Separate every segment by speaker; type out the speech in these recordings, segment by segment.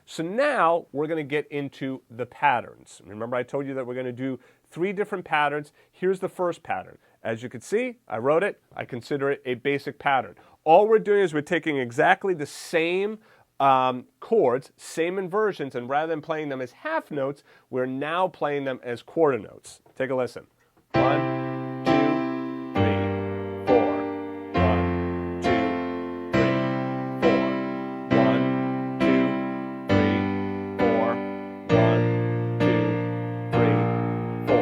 Speaker 1: So now we're going to get into the patterns. Remember I told you that we're going to do 3 different patterns. Here's the first pattern. As you can see, I wrote it. I consider it a basic pattern. All we're doing is we're taking exactly the same chords, same inversions, and rather than playing them as half notes, we're now playing them as quarter notes. Take a listen. 1, 2, 3, 4. 1, 2, 3, 4. 1, 2, 3, 4. 1, 2, 3, 4.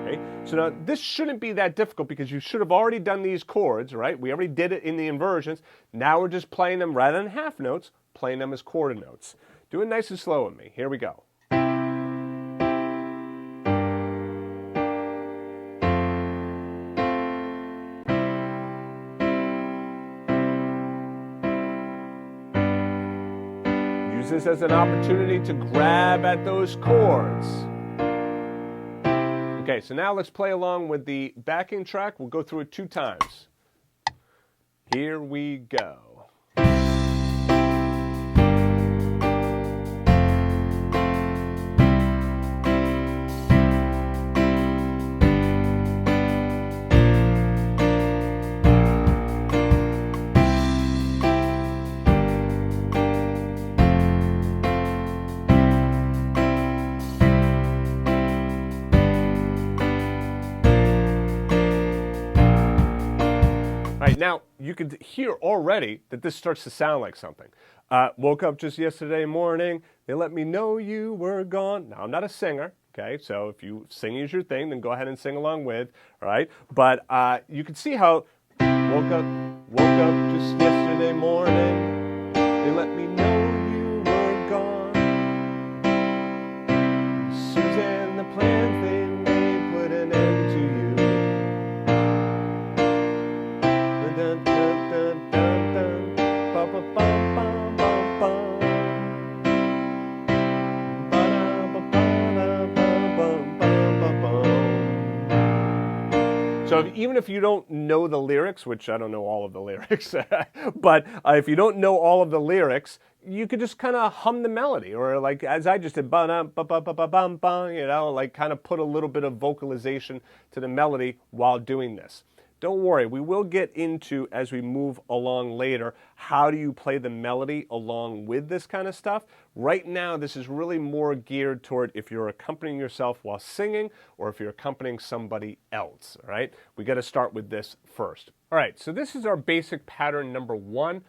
Speaker 1: Okay? So now this shouldn't be that difficult because you should have already done these chords, right? We already did it in the inversions. Now we're just playing them rather than half notes, playing them as quarter notes. Do it nice and slow with me. Here we go. Use this as an opportunity to grab at those chords. Okay, so now let's play along with the backing track. We'll go through it 2 times. Here we go. Now, you can hear already that this starts to sound like something. Woke up just yesterday morning, they let me know you were gone. Now, I'm not a singer, okay? So if you sing is your thing, then go ahead and sing along with, all right? But you can see how woke up just yesterday morning, they let me know you were gone. Susan, the plans they made put an end to you. Dun, dun, dun, dun, dun. Bum, bum, bum, bum, bum, bum. So even if you don't know the lyrics, which I don't know all of the lyrics, but if you don't know all of the lyrics, you could just kind of hum the melody, or like as I just did, you know, like kind of put a little bit of vocalization to the melody while doing this. Don't worry, we will get into, as we move along later, how do you play the melody along with this kind of stuff. Right now, this is really more geared toward if you're accompanying yourself while singing or if you're accompanying somebody else, all right? We got to start with this first. All right, so this is our basic pattern number 1.